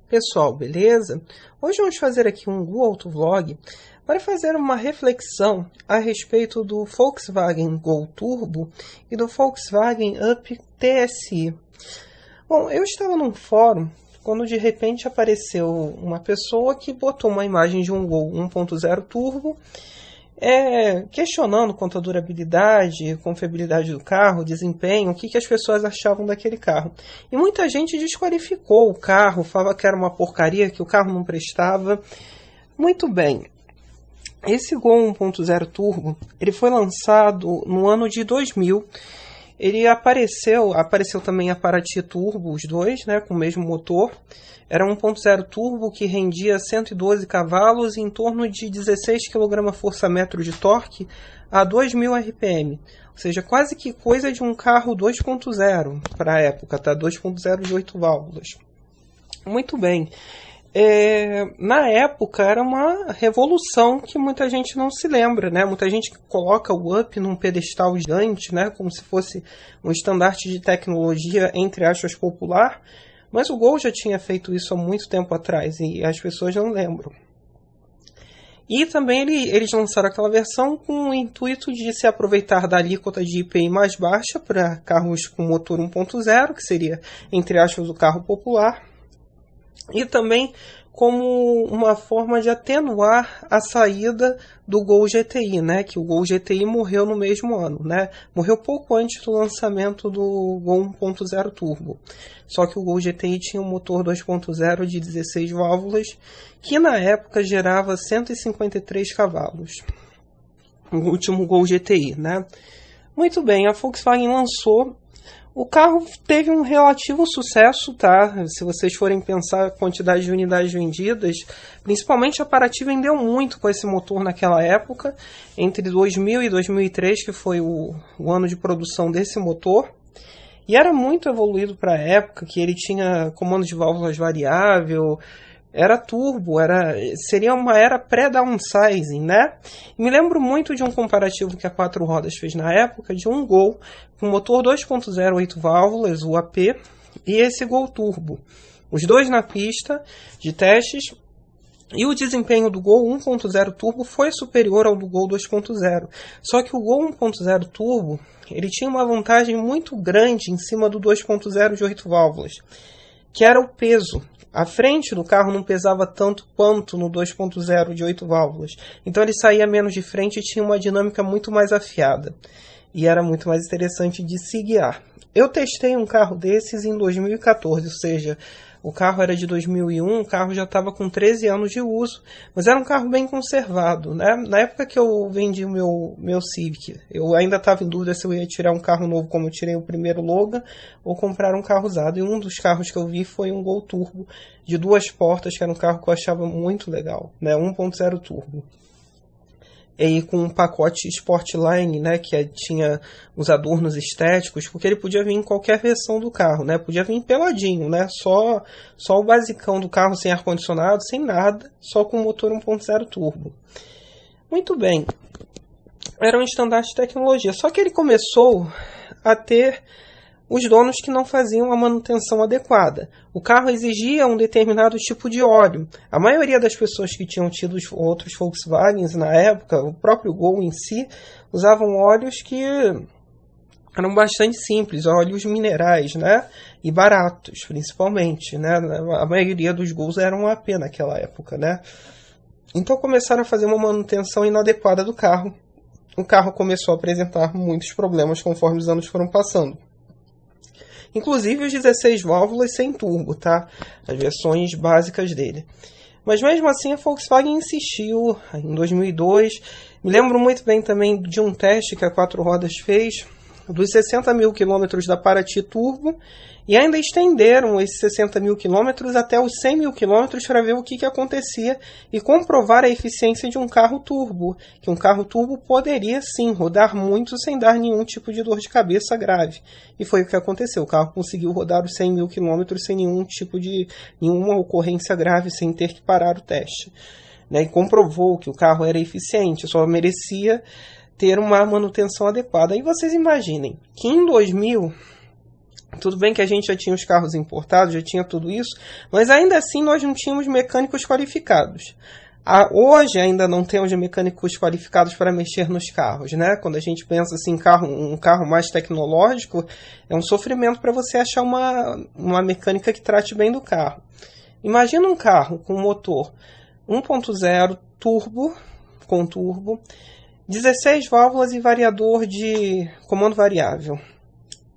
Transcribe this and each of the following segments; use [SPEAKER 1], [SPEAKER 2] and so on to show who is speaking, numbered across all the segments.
[SPEAKER 1] Pessoal, beleza? Hoje vamos fazer aqui um Gol Autovlog para fazer uma reflexão a respeito do Volkswagen Gol Turbo e do Volkswagen Up TSI. Bom, eu estava num fórum quando de repente apareceu uma pessoa que botou uma imagem de um Gol 1.0 Turbo questionando quanto à durabilidade, confiabilidade do carro, desempenho, o que as pessoas achavam daquele carro. E muita gente desqualificou o carro, falava que era uma porcaria, que o carro não prestava. Muito bem, esse Gol 1.0 Turbo ele foi lançado no ano de 2000. Ele apareceu também a Paraty Turbo, os dois, né, com o mesmo motor. Era 1.0 turbo que rendia 112 cavalos e em torno de 16 kgfm de torque a 2.000 RPM. Ou seja, quase que coisa de um carro 2.0 para a época, tá? 2.0 de 8 válvulas. Muito bem. Na época era uma revolução que muita gente não se lembra, né? Muita gente coloca o Up num pedestal gigante, né? Como se fosse um estandarte de tecnologia, entre aspas, popular. Mas o Gol já tinha feito isso há muito tempo atrás e as pessoas não lembram. E também eles lançaram aquela versão com o intuito de se aproveitar da alíquota de IPI mais baixa para carros com motor 1.0, que seria, entre aspas, o carro popular. E também como uma forma de atenuar a saída do Gol GTI, né? Que o Gol GTI morreu no mesmo ano, né? Morreu pouco antes do lançamento do Gol 1.0 Turbo. Só que o Gol GTI tinha um motor 2.0 de 16 válvulas, que na época gerava 153 cavalos. O último Gol GTI, né? Muito bem, a Volkswagen lançou. O carro teve um relativo sucesso, tá? Se vocês forem pensar a quantidade de unidades vendidas, principalmente a Paraty vendeu muito com esse motor naquela época, entre 2000 e 2003, que foi o ano de produção desse motor. E era muito evoluído para a época, que ele tinha comando de válvulas variável, era turbo, seria uma era pré-downsizing, né? E me lembro muito de um comparativo que a Quatro Rodas fez na época, de um Gol com motor 2.0 8 válvulas, o AP, e esse Gol Turbo. Os dois na pista de testes, e o desempenho do Gol 1.0 Turbo foi superior ao do Gol 2.0. Só que o Gol 1.0 Turbo ele tinha uma vantagem muito grande em cima do 2.0 de 8 válvulas, que era o peso. A frente do carro não pesava tanto quanto no 2.0 de 8 válvulas. Então ele saía menos de frente e tinha uma dinâmica muito mais afiada. E era muito mais interessante de se guiar. Eu testei um carro desses em 2014, ou seja, o carro era de 2001, o carro já estava com 13 anos de uso, mas era um carro bem conservado, né? Na época que eu vendi o meu Civic, eu ainda estava em dúvida se eu ia tirar um carro novo como eu tirei o primeiro Logan, ou comprar um carro usado. E um dos carros que eu vi foi um Gol Turbo de 2 portas, que era um carro que eu achava muito legal, né? 1.0 Turbo. E com um pacote Sportline, né, que tinha os adornos estéticos, porque ele podia vir em qualquer versão do carro, né, podia vir peladinho, né, só o basicão do carro, sem ar-condicionado, sem nada, só com motor 1.0 turbo. Muito bem, era um estandarte de tecnologia, só que ele começou a ter os donos que não faziam a manutenção adequada. O carro exigia um determinado tipo de óleo. A maioria das pessoas que tinham tido outros Volkswagens na época, o próprio Gol em si, usavam óleos que eram bastante simples, óleos minerais, né? E baratos, principalmente, né? A maioria dos Gols eram AP naquela época, né? Então começaram a fazer uma manutenção inadequada do carro. O carro começou a apresentar muitos problemas conforme os anos foram passando. Inclusive os 16 válvulas sem turbo, tá? As versões básicas dele. Mas mesmo assim a Volkswagen insistiu em 2002. Me lembro muito bem também de um teste que a Quatro Rodas fez dos 60 mil quilômetros da Paraty Turbo, e ainda estenderam esses 60 mil quilômetros até os 100 mil quilômetros para ver o que acontecia e comprovar a eficiência de um carro turbo, que um carro turbo poderia sim rodar muito sem dar nenhum tipo de dor de cabeça grave. E foi o que aconteceu, o carro conseguiu rodar os 100 mil quilômetros sem nenhuma ocorrência grave, sem ter que parar o teste. Né? E comprovou que o carro era eficiente, só merecia ter uma manutenção adequada. E vocês imaginem que em 2000 Tudo bem que a gente já tinha os carros importados, já tinha tudo isso, mas ainda assim nós não tínhamos mecânicos qualificados. Hoje ainda não temos mecânicos qualificados para mexer nos carros, né? Quando a gente pensa assim, um carro mais tecnológico, é um sofrimento para você achar uma mecânica que trate bem do carro. Imagina um carro com motor 1.0 com turbo, 16 válvulas e variador de comando variável.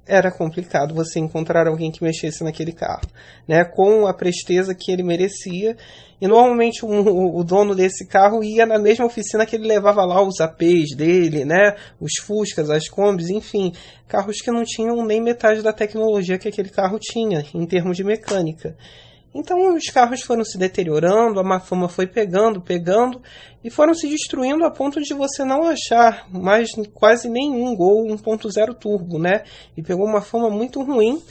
[SPEAKER 1] Era complicado você encontrar alguém que mexesse naquele carro, né, com a presteza que ele merecia. E normalmente o dono desse carro ia na mesma oficina que ele levava lá os APs dele, né, os Fuscas, as Kombis, enfim, carros que não tinham nem metade da tecnologia que aquele carro tinha em termos de mecânica. Então os carros foram se deteriorando, a má fama foi pegando e foram se destruindo a ponto de você não achar mais quase nenhum Gol 1.0 turbo, né? E pegou uma fama muito ruim,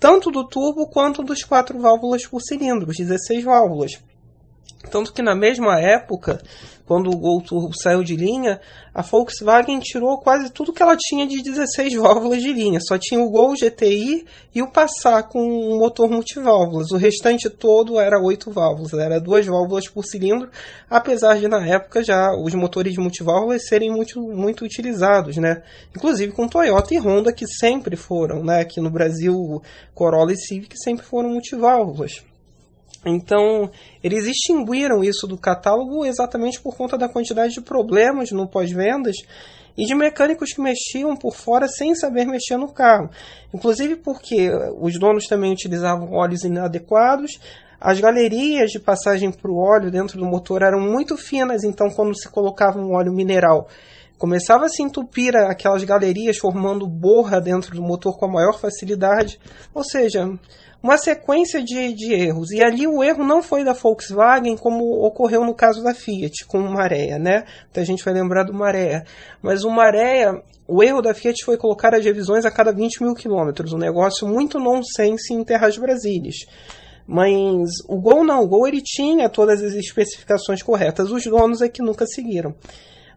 [SPEAKER 1] tanto do turbo quanto dos 4 válvulas por cilindro, os 16 válvulas. Tanto que na mesma época, quando o Gol Turbo saiu de linha, a Volkswagen tirou quase tudo que ela tinha de 16 válvulas de linha. Só tinha o Gol GTI e o Passat com um motor multiválvulas. O restante todo era 8 válvulas, era 2 válvulas por cilindro, apesar de na época já os motores multiválvulas serem muito utilizados, né? Inclusive com Toyota e Honda, que sempre foram, né? Aqui no Brasil, Corolla e Civic sempre foram multiválvulas. Então, eles extinguiram isso do catálogo exatamente por conta da quantidade de problemas no pós-vendas e de mecânicos que mexiam por fora sem saber mexer no carro. Inclusive porque os donos também utilizavam óleos inadequados, as galerias de passagem para o óleo dentro do motor eram muito finas, então quando se colocava um óleo mineral, começava a se entupir aquelas galerias, formando borra dentro do motor com a maior facilidade. Ou seja, uma sequência de erros. E ali o erro não foi da Volkswagen, como ocorreu no caso da Fiat, com o Marea, né? Muita gente vai lembrar do Marea. Mas o Marea, o erro da Fiat foi colocar as revisões a cada 20 mil quilômetros. Um negócio muito nonsense em terras brasílias. Mas o Gol não. O Gol ele tinha todas as especificações corretas. Os donos é que nunca seguiram.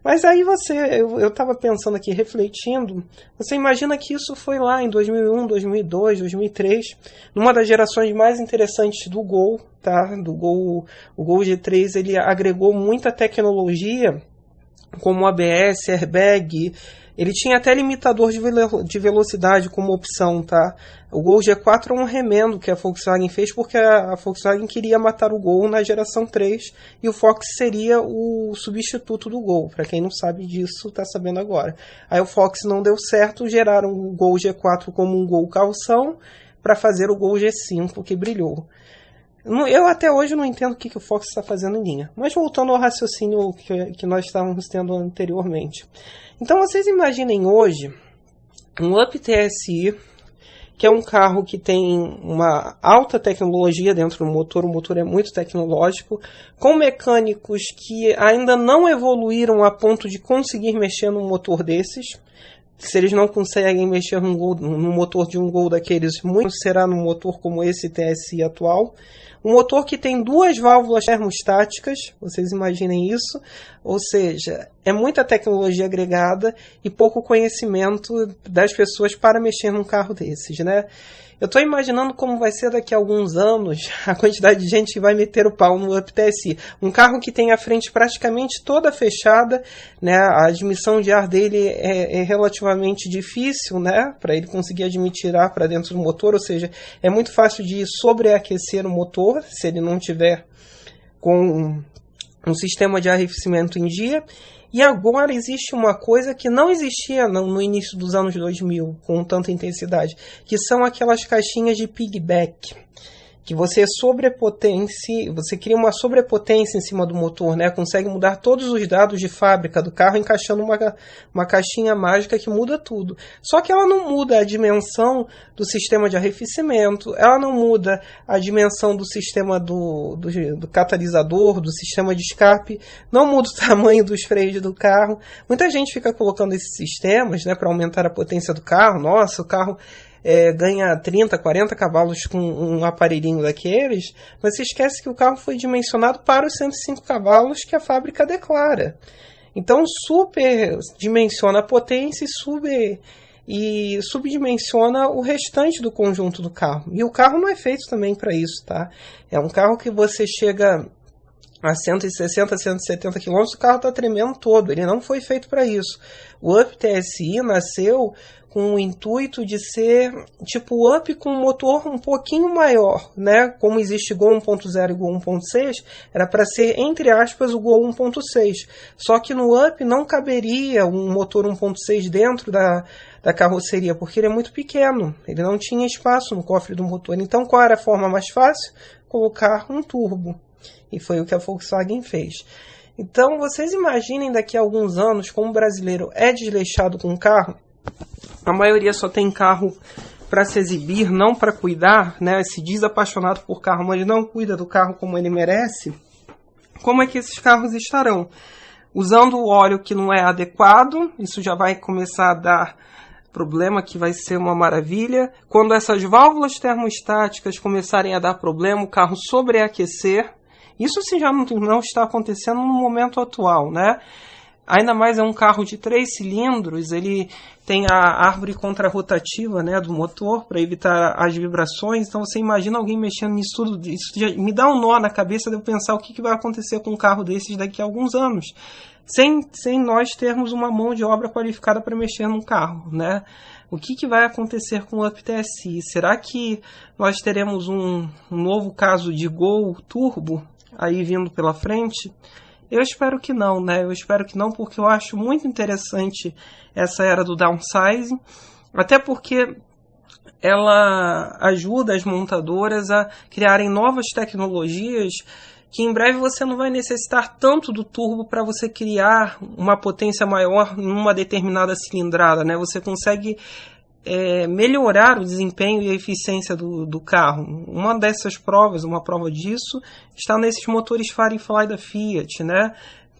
[SPEAKER 1] Mas aí eu estava pensando aqui, refletindo, você imagina que isso foi lá em 2001, 2002, 2003, numa das gerações mais interessantes do Gol, tá? Do Gol, o Gol G3 ele agregou muita tecnologia, como ABS, airbag, ele tinha até limitador de velocidade como opção, tá? O Gol G4 é um remendo que a Volkswagen fez porque a Volkswagen queria matar o Gol na geração 3 e o Fox seria o substituto do Gol. Para quem não sabe disso, está sabendo agora. Aí o Fox não deu certo, geraram o Gol G4 como um Gol calção para fazer o Gol G5 que brilhou. Eu até hoje não entendo o que o Fox está fazendo em linha. Mas voltando ao raciocínio que nós estávamos tendo anteriormente. Então vocês imaginem hoje um Up TSI, que é um carro que tem uma alta tecnologia dentro do motor, o motor é muito tecnológico, com mecânicos que ainda não evoluíram a ponto de conseguir mexer num motor desses. Se eles não conseguem mexer no motor de um Gol daqueles, muito será num motor como esse TSI atual. Um motor que tem 2 válvulas termostáticas, vocês imaginem isso, ou seja, é muita tecnologia agregada e pouco conhecimento das pessoas para mexer num carro desses, né? Eu estou imaginando como vai ser daqui a alguns anos a quantidade de gente que vai meter o pau no Up TSI. Um carro que tem a frente praticamente toda fechada, né? A admissão de ar dele é relativamente difícil, né? Para ele conseguir admitir ar para dentro do motor, ou seja, é muito fácil de sobreaquecer o motor se ele não tiver com um sistema de arrefecimento em dia. E agora existe uma coisa que não existia no início dos anos 2000 com tanta intensidade, que são aquelas caixinhas de piggyback, que você cria uma sobrepotência em cima do motor, né? Consegue mudar todos os dados de fábrica do carro encaixando uma caixinha mágica que muda tudo. Só que ela não muda a dimensão do sistema de arrefecimento, ela não muda a dimensão do sistema do catalisador, do sistema de escape, não muda o tamanho dos freios do carro. Muita gente fica colocando esses sistemas, né, para aumentar a potência do carro. Nossa, o carro ganha 30, 40 cavalos com um aparelhinho daqueles, mas se esquece que o carro foi dimensionado para os 105 cavalos que a fábrica declara. Então superdimensiona a potência e subdimensiona o restante do conjunto do carro. E o carro não é feito também para isso, tá? É um carro que você chega a 160, 170 km, o carro está tremendo todo. Ele não foi feito para isso. O Up TSI nasceu com o intuito de ser tipo o Up com um motor um pouquinho maior, né? Como existe Gol 1.0 e Gol 1.6, era para ser, entre aspas, o Gol 1.6. Só que no Up não caberia um motor 1.6 dentro da carroceria, porque ele é muito pequeno. Ele não tinha espaço no cofre do motor. Então, qual era a forma mais fácil? Colocar um turbo. E foi o que a Volkswagen fez. Então, vocês imaginem daqui a alguns anos como o brasileiro é desleixado com o carro. A maioria só tem carro para se exibir, não para cuidar, né? Se diz apaixonado por carro, mas não cuida do carro como ele merece. Como é que esses carros estarão? Usando o óleo que não é adequado, isso já vai começar a dar problema, que vai ser uma maravilha. Quando essas válvulas termostáticas começarem a dar problema, o carro sobreaquecer. Isso sim já não está acontecendo no momento atual, né? Ainda mais é um carro de 3 cilindros, ele tem a árvore contrarrotativa, né, do motor para evitar as vibrações. Então você imagina alguém mexendo nisso tudo, isso já me dá um nó na cabeça de eu pensar o que vai acontecer com um carro desses daqui a alguns anos, sem nós termos uma mão de obra qualificada para mexer num carro, né? O que vai acontecer com o Up TSI? Será que nós teremos um novo caso de Gol Turbo aí vindo pela frente? Eu espero que não, né? Eu espero que não, porque eu acho muito interessante essa era do downsizing, até porque ela ajuda as montadoras a criarem novas tecnologias que em breve você não vai necessitar tanto do turbo para você criar uma potência maior numa determinada cilindrada, né? Você consegue melhorar o desempenho e a eficiência do carro. Uma dessas provas, uma prova disso, está nesses motores Firefly da Fiat, né?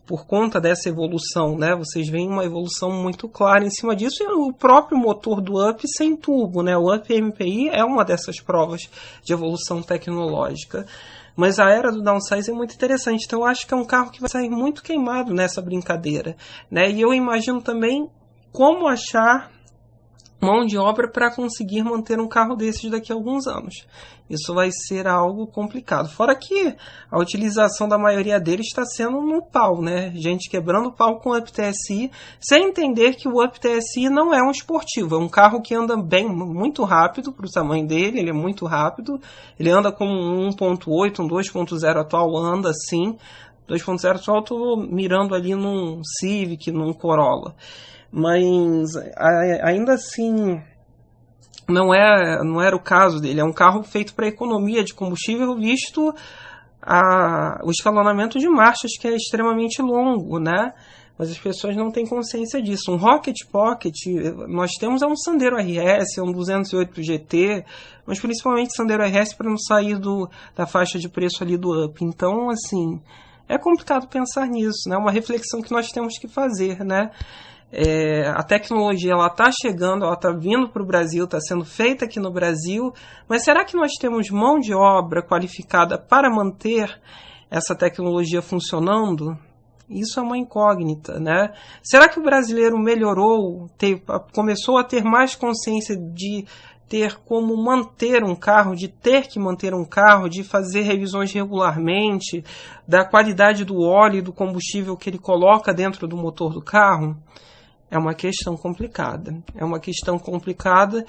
[SPEAKER 1] Por conta dessa evolução, né? Vocês veem uma evolução muito clara em cima disso, e o próprio motor do Up sem turbo, né? O Up MPI é uma dessas provas de evolução tecnológica. Mas a era do downsize é muito interessante, então eu acho que é um carro que vai sair muito queimado nessa brincadeira, né? E eu imagino também como achar mão de obra para conseguir manter um carro desses daqui a alguns anos. Isso vai ser algo complicado. Fora que a utilização da maioria deles está sendo no pau, né? Gente quebrando o pau com o Up TSI, sem entender que o Up TSI não é um esportivo. É um carro que anda bem, muito rápido para o tamanho dele. Ele é muito rápido. Ele anda como um 1.8, um 2.0 atual anda assim. 2.0 atual eu estou mirando ali num Civic, num Corolla. Mas ainda assim não era o caso dele. É um carro feito para economia de combustível, visto o escalonamento de marchas, que é extremamente longo, né? Mas as pessoas não têm consciência disso. Um Rocket Pocket, nós temos um Sandero RS, um 208 GT, mas principalmente Sandero RS para não sair da faixa de preço ali do Up. Então, assim, é complicado pensar nisso, né? É uma reflexão que nós temos que fazer, né? A tecnologia está chegando, ela está vindo para o Brasil, está sendo feita aqui no Brasil, mas será que nós temos mão de obra qualificada para manter essa tecnologia funcionando? Isso é uma incógnita, né? Será que o brasileiro melhorou, começou a ter mais consciência de ter como manter um carro, de ter que manter um carro, de fazer revisões regularmente, da qualidade do óleo e do combustível que ele coloca dentro do motor do carro? É uma questão complicada. É uma questão complicada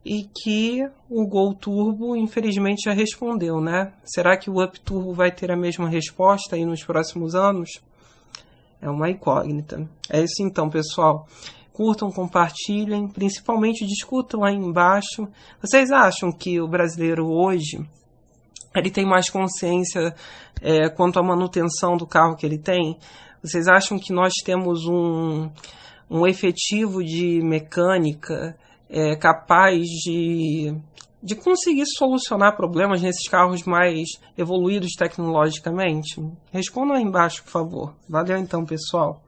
[SPEAKER 1] e que o Gol Turbo, infelizmente, já respondeu, né? Será que o Up Turbo vai ter a mesma resposta aí nos próximos anos? É uma incógnita. É isso então, pessoal. Curtam, compartilhem, principalmente discutam aí embaixo. Vocês acham que o brasileiro hoje ele tem mais consciência quanto à manutenção do carro que ele tem? Vocês acham que nós temos um efetivo de mecânica capaz de conseguir solucionar problemas nesses carros mais evoluídos tecnologicamente? Respondam aí embaixo, por favor. Valeu então, pessoal.